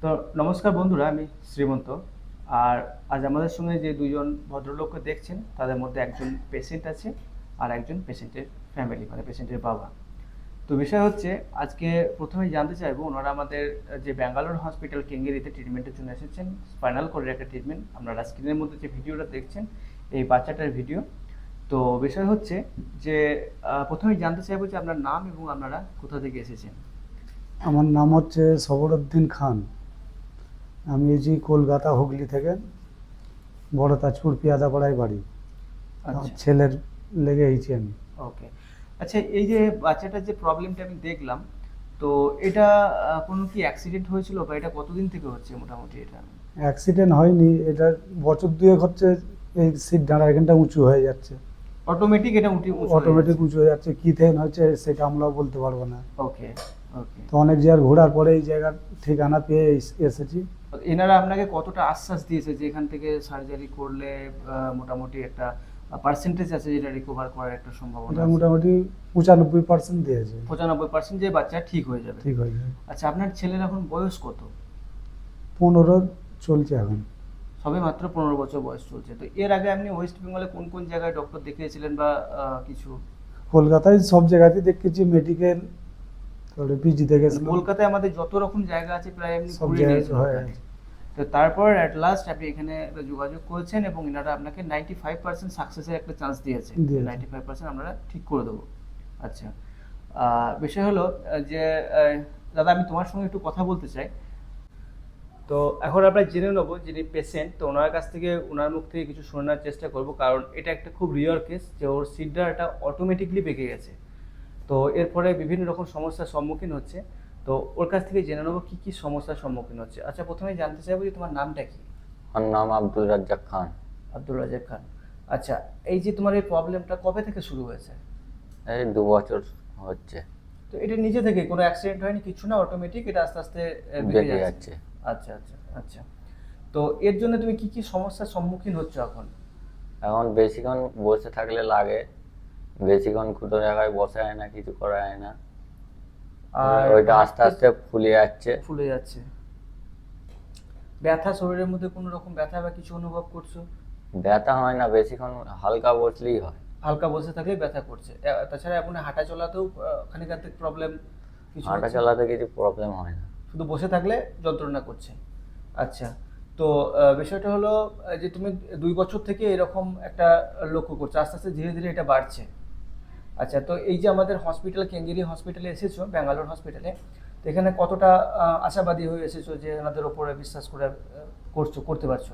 তো নমস্কার বন্ধুরা, আমি শ্রীমন্ত। আর আজ আমাদের সঙ্গে যে দুজন ভদ্রলোককে দেখছেন তাদের মধ্যে একজন পেশেন্ট আছে আর একজন পেশেন্টের ফ্যামিলি, মানে পেশেন্টের বাবা। তো বিষয় হচ্ছে, আজকে প্রথমেই জানতে চাইবো ওনারা আমাদের যে ব্যাঙ্গালোর হসপিটাল কেঙ্গেরিতে ট্রিটমেন্টের জন্য এসেছেন, স্পাইনাল কর্ডের একটা ট্রিটমেন্ট। আপনারা স্ক্রিনের মধ্যে যে ভিডিওটা দেখছেন এই বাচ্চাটার ভিডিও। তো বিষয় হচ্ছে যে প্রথমেই জানতে চাইবো যে আপনার নাম এবং আপনারা কোথা থেকে এসেছেন। আমার নাম হচ্ছে সবরউদ্দিন খান। আমি এসেছি কলকাতা হুগলি থেকে। বড় তাজপুর পিয়াদাপাড়ায় বাড়ি। আমার আচ্ছা, ছেলের লেগে এসেছি আমি। ওকে। আচ্ছা, এই যে বাচ্চাটার যে প্রবলেমটা আমি দেখলাম, তো এটা কোনো কি অ্যাক্সিডেন্ট হয়েছিল বা এটা কতদিন থেকে হচ্ছে মোটামুটি এটা? অ্যাক্সিডেন্ট হয়নি, এটা বছর দুয়েক হচ্ছে। এই সিট দাঁড়া এখানটা উঁচু হয়ে যাচ্ছে, অটোমেটিক এটা উঠে উঁচু হয়ে অটোমেটিক যাচ্ছে? উঁচু হয়ে যাচ্ছে। কী থেকে হচ্ছে সেটা আমরাও বলতে পারবো না। ওকে, ওকে। তো অনেক জায়গায় ঘোরার পরে এই জায়গার ঠিকানা পেয়ে এসেছি। এনারা আপনাকে কতটা আশ্বাস দিয়েছে যে এখান থেকে সার্জারি করলে মোটামুটি একটা পার্সেন্টেজ আছে যেটা রিকভার করার একটা সম্ভাবনা এটা আছে? মোটামুটি 95% দিয়েছে, 95% যে বাচ্চা ঠিক হয়ে যাবে। ঠিক হয়ে যাবে। আচ্ছা, আপনার ছেলের এখন বয়স কত? 15 চলছে এখন। সবে মাত্র 15 বছর বয়স চলছে। তো এর আগে আপনি ওয়েস্ট বেঙ্গলে কোন কোন জায়গায় ডক্টর দেখিয়েছিলেন বা কিছু? কলকাতায় সব জায়গাতেই দেখেছি, মেডিকেল, তারপরে পিজিতে গেছিলাম। কলকাতায় আমাদের যত রকম জায়গা আছে প্রায় এমনি সব ঘুরে জায়গায় নিয়েছেন হয়। ওখানে। তো তারপর অ্যাট লাস্ট আপনি এখানে একটা যোগাযোগ করেছেন এবং এনারা আপনাকে 95% সাকসেসের একটা চান্স দিয়েছে, দিয়েছে। 95% আমরা ঠিক করে দেবো। আচ্ছা, বিষয় হলো যে দাদা, আমি তোমার সঙ্গে একটু কথা বলতে চাই। তো এখন আমরা জেনে নেবো যিনি পেশেন্ট, তো ওনার কাছ থেকে ওনার মুখ থেকে কিছু শোনার চেষ্টা করব, কারণ এটা একটা খুব রিয়ার কেস যে ওর সিডারটা অটোমেটিকলি পেকে গেছে। তো এরপরে বিভিন্ন রকম সমস্যার সম্মুখীন হচ্ছে। তো ওর কাছ থেকে জেনে নেবো কি কি সমস্যার সম্মুখীন হচ্ছে। আচ্ছা, প্রথমে জানতে চাইবো যে তোমার নামটা কি? আমার নাম আব্দুল রাজ্জাক খান। আব্দুল রাজাক খান। আচ্ছা, এই যে তোমার এই প্রবলেমটা কবে থেকে শুরু হয়েছে? এই 2 বছর হচ্ছে। তো এটা নিজে থেকে কোনো অ্যাক্সিডেন্ট হয়নি, কিছু না, অটোমেটিক এটা আস্তে আস্তে বেড়ে বেঁকে যাচ্ছে? যাচ্ছে। আচ্ছা, আচ্ছা, আচ্ছা। তো এর জন্য তুমি কি কি সমস্যার সম্মুখীন হচ্ছ এখন? এখন বেশিক্ষণ বসে থাকলে লাগে, বেশিক্ষণ কোনো জায়গায় বসা যায় না, কিছু করা যায় না। আর ওইটা আস্তে আস্তে ফুলে যাচ্ছে। ফুলে যাচ্ছে? ব্যথা, শরীরের মধ্যে কোনো রকম ব্যথা বা কিছু অনুভব করছো? ব্যথা হয় না, বেশিক্ষণ হালকা বসলেই হয়। হালকা বসে থাকলে ব্যথা করছে? তাছাড়া এখন হাঁটা চলাতেও খানিকাতে প্রবলেম কিছু হাঁটা হচ্ছে? চালাতে কিছু প্রবলেম হয় না। শুধু বসে থাকলে যন্ত্রণা করছে? আচ্ছা। তো বিষয়টা হলো যে তুমি 2 বছর থেকে এরকম একটা লক্ষ্য করছো, আস্তে আস্তে ধীরে ধীরে এটা বাড়ছে। আচ্ছা, তো এই যে আমাদের হসপিটাল কেঙ্গেরি হসপিটালে এসেছো, ব্যাঙ্গালোর হসপিটালে, তো এখানে কতটা আশাবাদী হয়ে এসেছো যে এনাদের ওপরে বিশ্বাস করে করতে পারছো?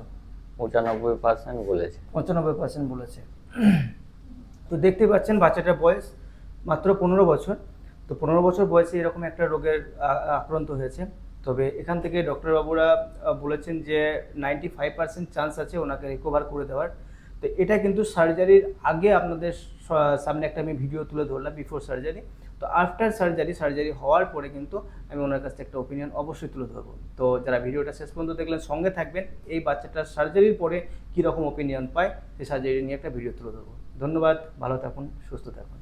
95% বলেছে। 95% বলেছে। তো দেখতে পাচ্ছেন বাচ্চাটার বয়স মাত্র 15 বছর। তো 15 বছর বয়সে এরকম একটা রোগের আক্রান্ত হয়েছে। তবে এখান থেকে ডক্টরবাবুরা বলেছেন যে 95% চান্স আছে ওনাকে রিকভার করে দেওয়ার। তো এটা কিন্তু সার্জারির আগে আপনাদের সামনে একটা আমি ভিডিও তুলে ধরলাম, বিফোর সার্জারি। তো আফটার সার্জারি হওয়ার পরে কিন্তু আমি ওনার কাছ থেকে একটা ওপিনিয়ন অবশ্যই তুলে ধরবো। তো যারা ভিডিওটা শেষ পর্যন্ত দেখলেন সঙ্গে থাকবেন, এই বাচ্চাটার সার্জারির পরে কীরকম ওপিনিয়ন পায় সেই সার্জারি নিয়ে একটা ভিডিও তুলে ধরবো। ধন্যবাদ, ভালো থাকুন, সুস্থ থাকুন।